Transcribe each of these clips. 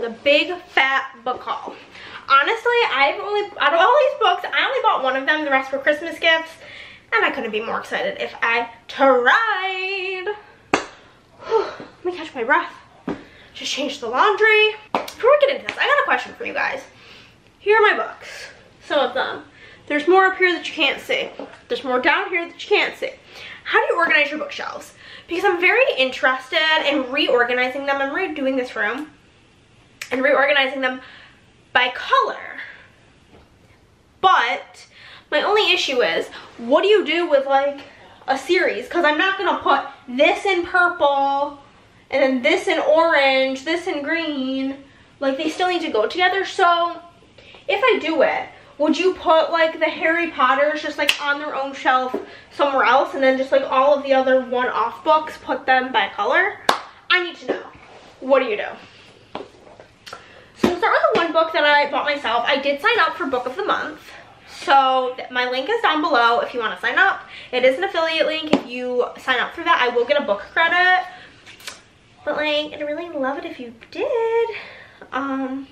a big fat book haul. Honestly, out of all these books, I only bought one of them. The rest were Christmas gifts, and I couldn't be more excited if I tried. Let me catch my breath. Just changed the laundry. Before we get into this, I got a question for you guys. Here are my books, some of them. There's more up here that you can't see. There's more down here that you can't see. How do you organize your bookshelves? Because I'm very interested in reorganizing them. I'm redoing this room and reorganizing them by color. But my only issue is, what do you do with like a series? Because I'm not going to put this in purple and then this in orange, this in green. Like, they still need to go together. So if I do it, would you put like the Harry Potters just like on their own shelf somewhere else, and then just like all of the other one-off books, put them by color? I need to know. What do you do? So we'll start with the one book that I bought myself. I did sign up for Book of the Month. So my link is down below if you want to sign up. It is an affiliate link. If you sign up for that, I will get a book credit. But like, I'd really love it if you did. I'm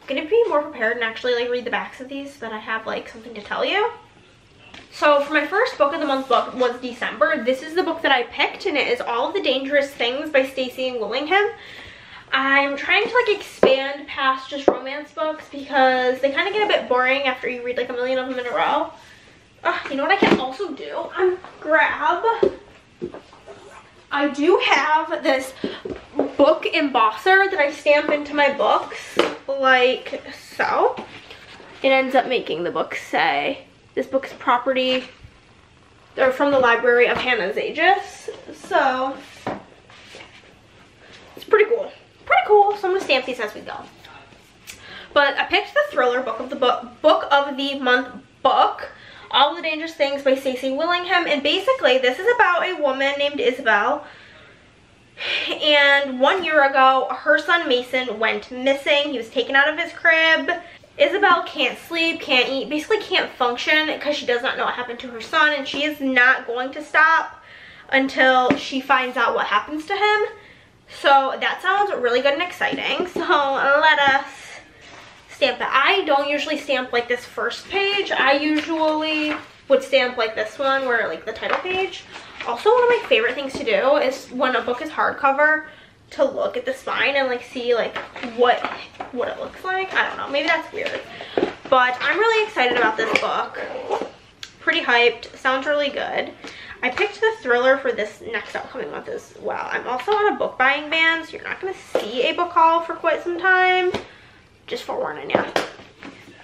gonna be more prepared and actually like read the backs of these so that I have like something to tell you. So for my first Book of the Month book was December. This is the book that I picked, and it is All of the Dangerous Things by Stacey Willingham. I'm trying to like expand past just romance books because they kind of get a bit boring after you read like a million of them in a row. You know what I can also do? I do have this book embosser that I stamp into my books, like so. It ends up making the book say, this book's property, or from the library of Hannah Zajas. So, it's pretty cool. Pretty cool, so I'm going to stamp these as we go. But I picked the thriller book of the month book, All of the Dangerous Things by Stacey Willingham. And basically, this is about a woman named Isabel. And 1 year ago, her son Mason went missing. He was taken out of his crib. Isabel can't sleep, can't eat, basically can't function because she does not know what happened to her son. And she is not going to stop until she finds out what happens to him. So that sounds really good and exciting. So let us stamp it. I don't usually stamp like this first page. I usually would stamp like this one, where like the title page. Also, one of my favorite things to do is when a book is hardcover, to look at the spine and like see like what it looks like. I don't know, maybe that's weird, but I'm really excited about this book. Pretty hyped. Sounds really good. I picked the thriller for this next upcoming month as well. I'm also on a book buying ban, so you're not going to see a book haul for quite some time. Just forewarning you.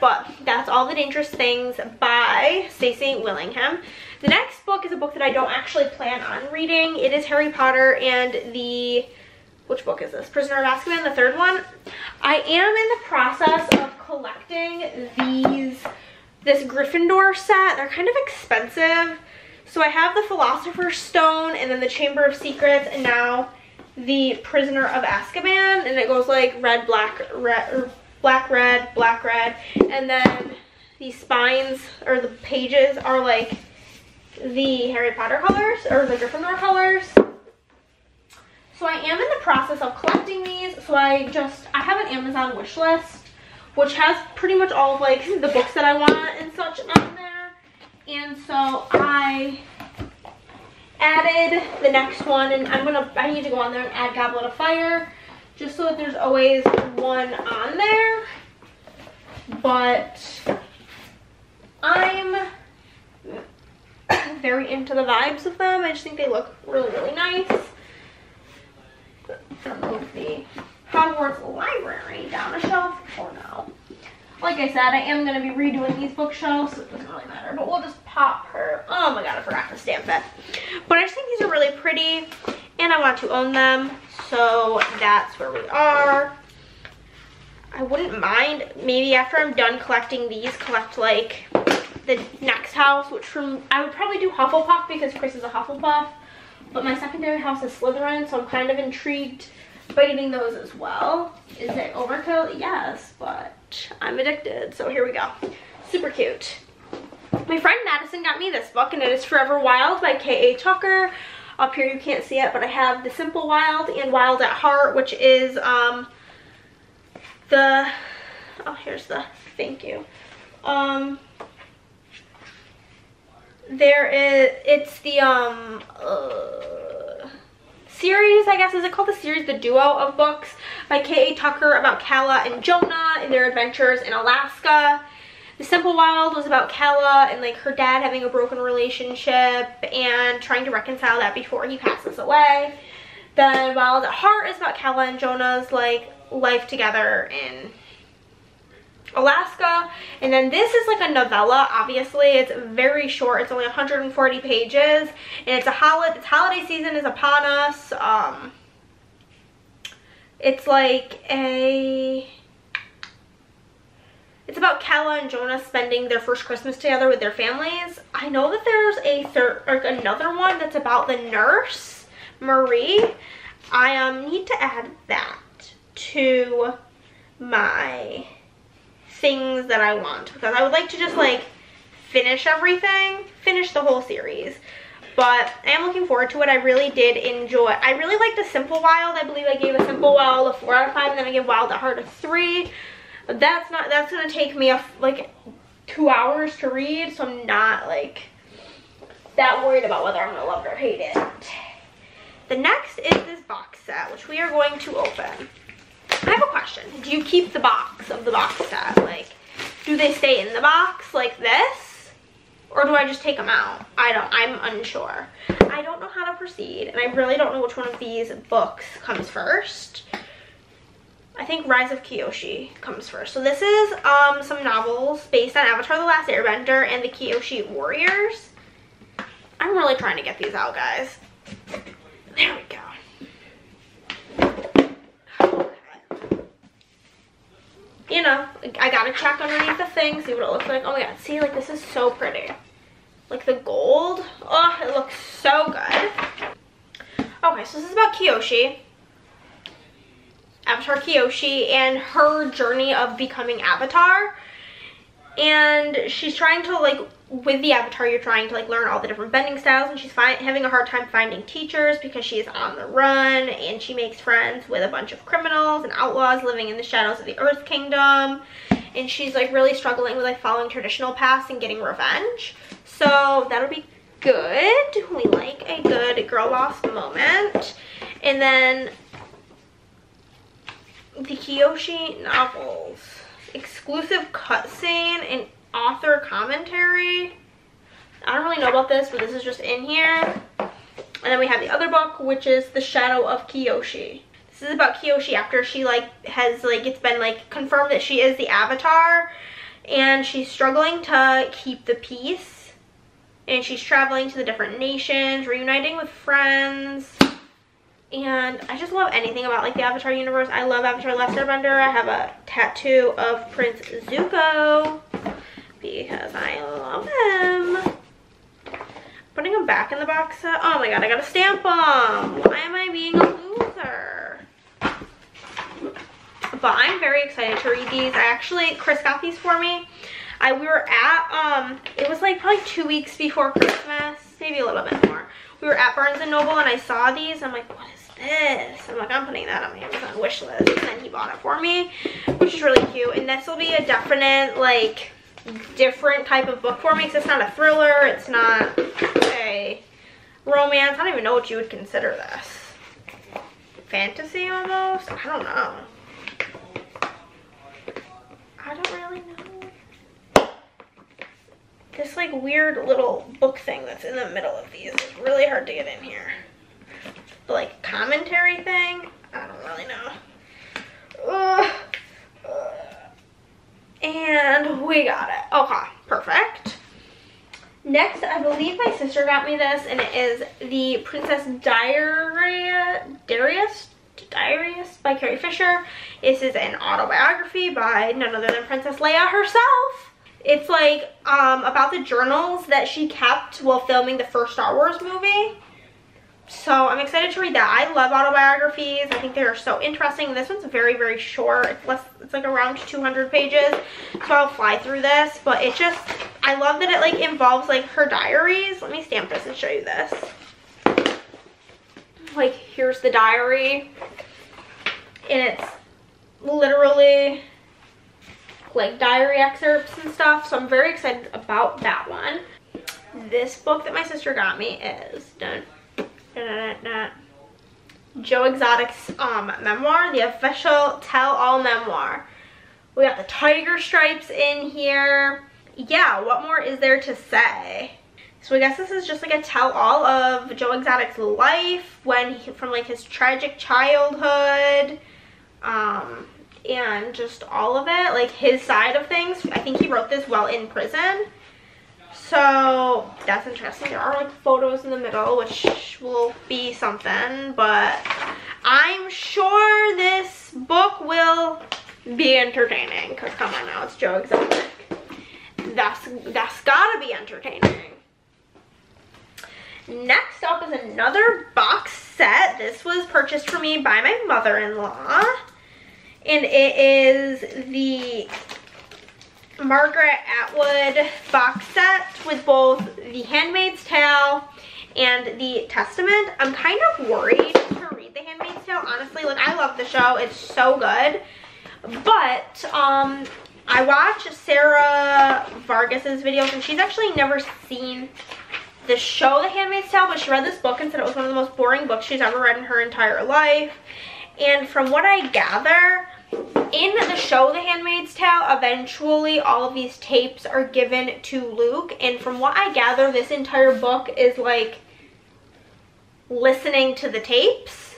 But that's All the Dangerous Things by Stacey Willingham. The next book is a book that I don't actually plan on reading. It is Harry Potter and the... which book is this? Prisoner of Azkaban, the third one. I am in the process of collecting this Gryffindor set. They're kind of expensive. So I have the Philosopher's Stone, and then the Chamber of Secrets, and now the Prisoner of Azkaban. And it goes like red, black, red, black, red, black, red. And then the spines, or the pages, are like the Harry Potter colors, or the Gryffindor colors. So I am in the process of collecting these. So I have an Amazon wish list, which has pretty much all of like the books that I want and such on there. And so I added the next one, and I need to go on there and add Goblet of Fire, just so that there's always one on there. But I'm very into the vibes of them. I just think they look really, really nice. Move the Hogwarts Library down a shelf for now. Like I said, I am going to be redoing these bookshelves, so it doesn't really matter. But we'll just pop her. Oh my god, I forgot to stamp it. But I just think these are really pretty, and I want to own them. So that's where we are. I wouldn't mind, maybe after I'm done collecting these, collect like the next house, which I would probably do Hufflepuff because Chris is a Hufflepuff. But my secondary house is Slytherin, so I'm kind of intrigued by getting those as well. Is it overkill? Yes, but I'm addicted, so here we go. Super cute. My friend Madison got me this book, and it is Forever Wild by K.A. Tucker. Up here you can't see it, but I have The Simple Wild and Wild at Heart, which is here's the thank you. It's the series, I guess. Is it called the series, the duo of books by K.A. Tucker about Calla and Jonah and their adventures in Alaska. The Simple Wild was about Calla and like her dad having a broken relationship and trying to reconcile that before he passes away. Then Wild at Heart is about Calla and Jonah's like life together in Alaska. And then this is like a novella. Obviously it's very short, it's only 140 pages, and it's holiday season is upon us. It's like it's about Calla and Jonah spending their first Christmas together with their families. I know that there's another one that's about the nurse Marie. I need to add that to my things that I want, because I would like to just like finish the whole series. But I am looking forward to it. I really did enjoy. I really liked The Simple Wild. I believe I gave A Simple Wild a 4 out of 5, and then I gave Wild at Heart a 3. That's gonna take me like 2 hours to read, so I'm not like that worried about whether I'm gonna love it or hate it. The next is this box set, which we are going to open. I have a question. Do you keep the box of the box set? Like, do they stay in the box like this? Or do I just take them out? I'm unsure. I don't know how to proceed, and I really don't know which one of these books comes first. I think Rise of Kyoshi comes first. So this is some novels based on Avatar: The Last Airbender and the Kyoshi Warriors. I'm really trying to get these out, guys. There we go. You know, I gotta check underneath the thing, see what it looks like. Oh my god, see, like this is so pretty. Like the gold, oh, it looks so good. Okay, so this is about Kyoshi, Avatar Kyoshi, and her journey of becoming Avatar. And she's trying to like, with the Avatar, you're trying to like learn all the different bending styles, and she's having a hard time finding teachers because she's on the run, and she makes friends with a bunch of criminals and outlaws living in the shadows of the Earth Kingdom, and she's like really struggling with like following traditional paths and getting revenge. So that'll be good. We like a good girl boss moment. And then the Kyoshi novels, exclusive cutscene and author commentary. I don't really know about this, but this is just in here. And then we have the other book, which is The Shadow of Kyoshi. This is about Kyoshi after she it's been confirmed that she is the Avatar, and she's struggling to keep the peace, and she's traveling to the different nations, reuniting with friends. And I just love anything about like the Avatar universe. I love Avatar: Last Airbender. I have a tattoo of Prince Zuko because I love him. Putting him back in the box set. Oh my god, I gotta stamp them. Why am I being a loser? But I'm very excited to read these. Chris got these for me. We were at, it was like probably 2 weeks before Christmas, maybe a little bit more. We were at Barnes & Noble and I saw these. I'm like, what is this? I'm like, I'm putting that on my Amazon wish list. And then he bought it for me, which is really cute. And this will be a definite, like, different type of book for me, because it's not a thriller. It's not a romance. I don't even know what you would consider this. Fantasy almost? I don't know. I don't really know. This like weird little book thing that's in the middle of these is really hard to get in here. The like commentary thing, I don't really know. And we got it. Okay, perfect. Next, I believe my sister got me this, and it is the Princess Diaries by Carrie Fisher. This is an autobiography by none other than Princess Leia herself. It's like about the journals that she kept while filming the first Star Wars movie. So I'm excited to read that. I love autobiographies. I think they are so interesting. This one's very, very short. It's like around 200 pages. So I'll fly through this. But it just, I love that it like involves like her diaries. Let me stamp this and show you this. Like, here's the diary. And it's literally like diary excerpts and stuff, so I'm very excited about that one. This book that my sister got me is Joe Exotic's memoir, the official tell-all memoir. We got the tiger stripes in here. Yeah, what more is there to say? So I guess this is just like a tell-all of Joe Exotic's life from like his tragic childhood, and just all of it, like his side of things. I think he wrote this while in prison, so that's interesting. There are like photos in the middle, which will be something, but I'm sure this book will be entertaining, because come on now, it's Joe Exotic. That's gotta be entertaining. Next up is another box set. This was purchased for me by my mother-in-law, and it is the Margaret Atwood box set with both The Handmaid's Tale and The Testament. I'm kind of worried to read The Handmaid's Tale, honestly. Like, I love the show. It's so good. But I watched Sarah Vargas's videos, and she's actually never seen the show The Handmaid's Tale, but she read this book and said it was one of the most boring books she's ever read in her entire life. And from what I gather, in the show The Handmaid's Tale, eventually all of these tapes are given to Luke, and from what I gather, this entire book is like listening to the tapes.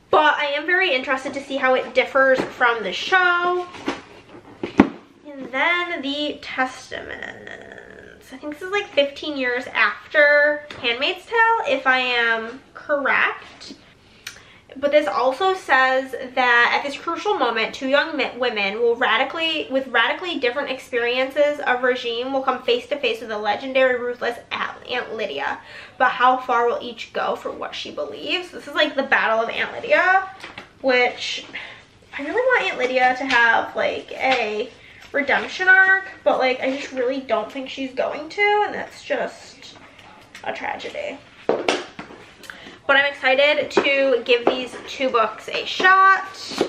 But I am very interested to see how it differs from the show. And then The Testament. I think this is like 15 years after Handmaid's Tale, if I am correct. But this also says that at this crucial moment, two young women with radically different experiences of regime will come face to face with the legendary ruthless Aunt Lydia. But how far will each go for what she believes? This is like the Battle of Aunt Lydia, which I really want Aunt Lydia to have like a redemption arc, but like I just really don't think she's going to, and that's just a tragedy. But I'm excited to give these two books a shot.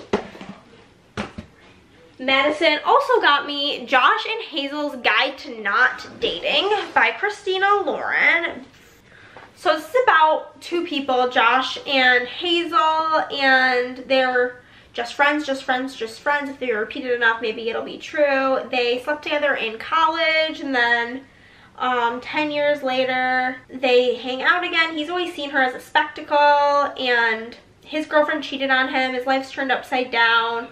Madison also got me Josh and Hazel's Guide to Not Dating by Christina Lauren. So this is about two people, Josh and Hazel, and they're just friends. If they repeat it enough, maybe it'll be true. They slept together in college, and then 10 years later, they hang out again. He's always seen her as a spectacle, and his girlfriend cheated on him. His life's turned upside down,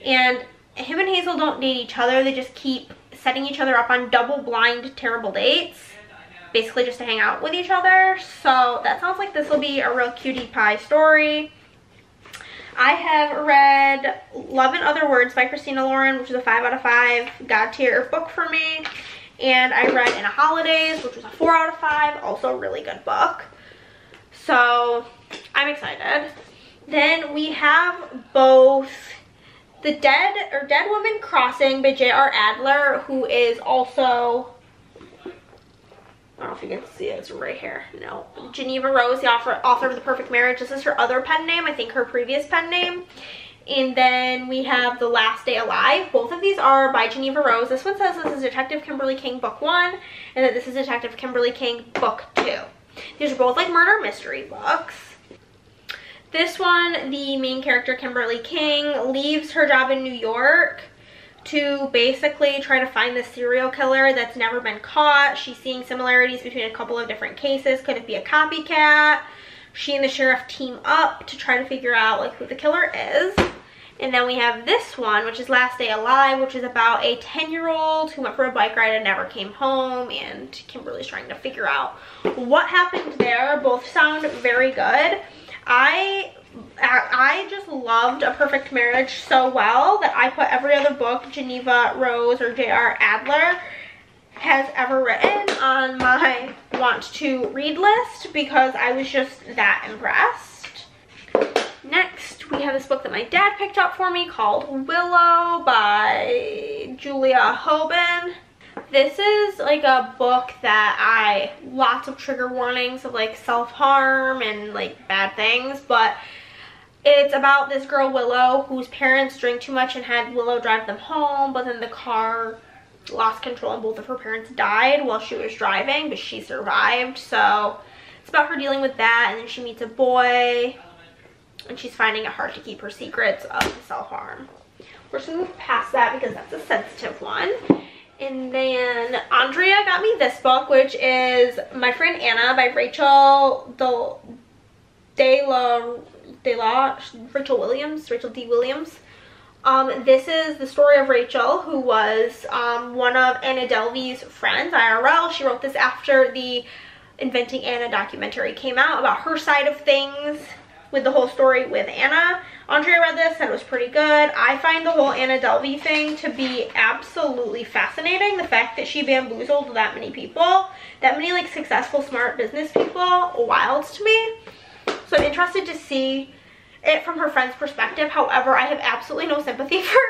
and him and Hazel don't date each other. They just keep setting each other up on double-blind, terrible dates, basically just to hang out with each other. So that sounds like this will be a real cutie pie story. I have read Love in Other Words by Christina Lauren, which is a 5 out of 5 God tier book for me. And I read In a Holidays, which was a 4 out of 5, also a really good book. So I'm excited. Then we have both The Dead Woman Crossing by J.R. Adler, who is also, I don't know if you can see it, it's right here. No. Geneva Rose, the author of The Perfect Marriage. This is her other pen name, I think her previous pen name. And then we have The Last Day Alive. Both of these are by Geneva Rose. This one says this is Detective Kimberly King Book 1, and that this is Detective Kimberly King Book 2. These are both like murder mystery books. This one, the main character, Kimberly King, leaves her job in New York to basically try to find the serial killer that's never been caught. She's seeing similarities between a couple of different cases. Could it be a copycat? She and the sheriff team up to try to figure out like who the killer is. And then we have this one, which is Last Day Alive, which is about a 10-year-old who went for a bike ride and never came home, and Kimberly's trying to figure out what happened there. Both sound very good. I just loved A Perfect Marriage so well that I put every other book Geneva Rose or J.R. Adler has ever written on my want to read list because I was just that impressed. Next, we have this book that my dad picked up for me called Willow by Julia Hoban. This is like a book that lots of trigger warnings of like self-harm and like bad things, but It's about this girl, Willow, whose parents drank too much and had Willow drive them home, but then the car lost control and both of her parents died while she was driving, but she survived. So it's about her dealing with that, and then she meets a boy, and she's finding it hard to keep her secrets of the self-harm. We're just gonna move past that because that's a sensitive one. And then Andrea got me this book, which is My Friend Anna by Rachel Rachel D. Williams. This is the story of Rachel, who was one of Anna Delvey's friends, IRL. She wrote this after the Inventing Anna documentary came out about her side of things with the whole story with Anna. Andrea read this, said it was pretty good. I find the whole Anna Delvey thing to be absolutely fascinating. The fact that she bamboozled that many people, that many like successful, smart business people, wild to me. So I'm interested to see it from her friend's perspective. However, I have absolutely no sympathy for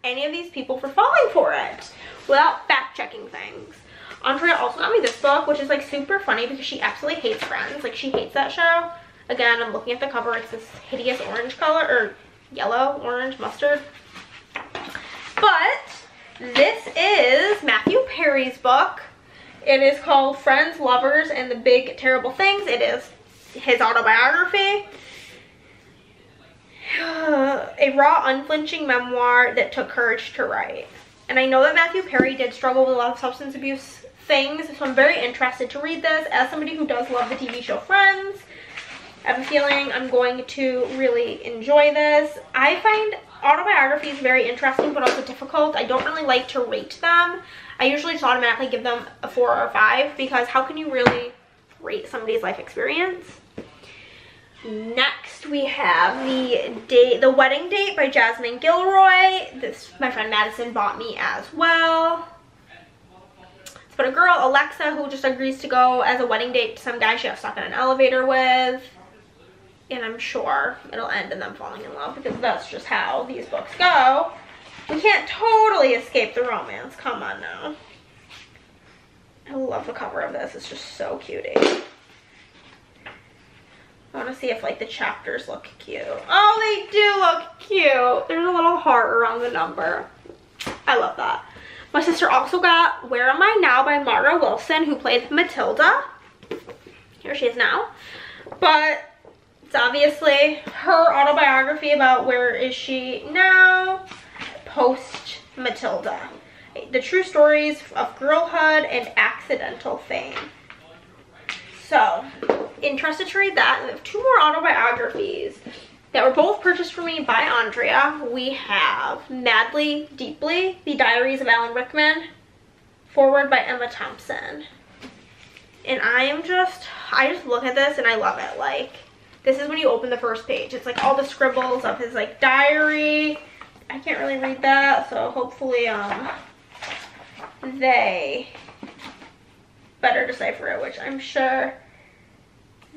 any of these people for falling for it without fact checking things. Andrea also got me this book, which is like super funny because she absolutely hates Friends. Like, she hates that show. Again, I'm looking at the cover. It's this hideous orange color, or yellow, orange, mustard. But this is Matthew Perry's book. It is called Friends, Lovers, and the Big Terrible Things. It is his autobiography. A raw, unflinching memoir that took courage to write. And I know that Matthew Perry did struggle with a lot of substance abuse things, so I'm very interested to read this. As somebody who does love the TV show Friends, I have a feeling I'm going to really enjoy this. I find autobiographies very interesting but also difficult. I don't really like to rate them. I usually just automatically give them a 4 or a 5 because how can you really rate somebody's life experience? Next we have The Wedding Date by Jasmine Gilroy. This my friend Madison bought me as well. It's about a girl, Alexa, who just agrees to go as a wedding date to some guy she got stuck in an elevator with. And I'm sure it'll end in them falling in love because that's just how these books go. We can't totally escape the romance. Come on now. I love the cover of this. It's just so cutie. I want to see if like the chapters look cute. Oh, they do look cute. There's a little heart around the number. I love that. My sister also got Where Am I Now by Mara Wilson, who played Matilda. Here she is now. But it's obviously her autobiography about where is she now post Matilda. The true stories of girlhood and accidental fame. So, interested to read that. And we have 2 more autobiographies that were both purchased for me by Andrea. We have Madly, Deeply, The Diaries of Alan Rickman, forward by Emma Thompson. And I just look at this and I love it. Like, this is when you open the first page. It's like all the scribbles of his like diary. I can't really read that, so hopefully they better decipher it, which I'm sure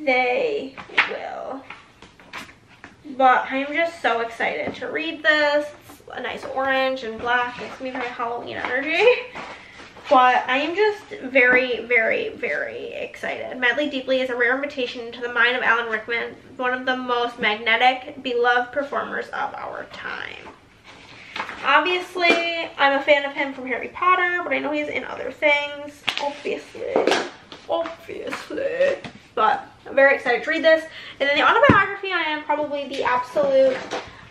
they will. But I am just so excited to read this. It's a nice orange and black. It's gonna be very Halloween energy. But I am just very, very, very excited. Madly Deeply is a rare invitation into the mind of Alan Rickman, one of the most magnetic, beloved performers of our time. Obviously, I'm a fan of him from Harry Potter, but I know he's in other things, obviously. But I'm very excited to read this. And then the autobiography I am probably the absolute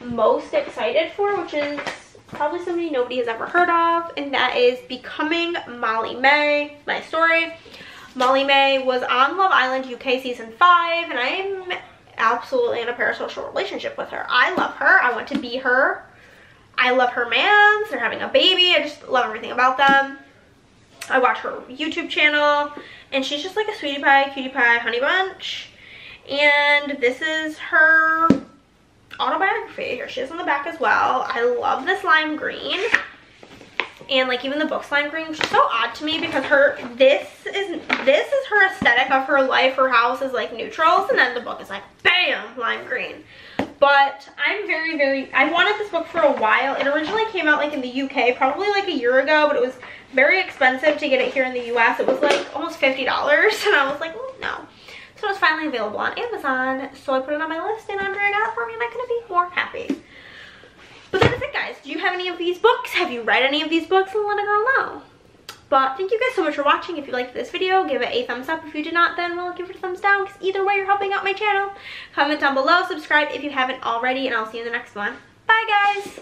most excited for, which is probably somebody nobody has ever heard of, and that is Becoming Molly May, my story. Molly May was on Love Island UK season 5, and I am absolutely in a parasocial relationship with her. I love her. I want to be her. I love her mans. They're having a baby. I just love everything about them. I watch her YouTube channel, and she's just like a sweetie pie, cutie pie, honey bunch. And this is her autobiography. Here she is on the back as well. I love this lime green, and like even the book's lime green, which is so odd to me because this is her aesthetic of her life. Her house is like neutrals, and then the book is like bam, lime green. But I'm very, very, I wanted this book for a while. It originally came out like in the UK probably like a year ago, but it was very expensive to get it here in the US. It was like almost $50, and I was like, no. So it's finally available on Amazon. So I put it on my list and Andrea got it for me and I couldn't be more happy. But that is it, guys. Do you have any of these books? Have you read any of these books? And let a girl know. But thank you guys so much for watching. If you liked this video, give it a thumbs up. If you did not, then well, give it a thumbs down, because either way you're helping out my channel. Comment down below, subscribe if you haven't already, and I'll see you in the next one. Bye, guys!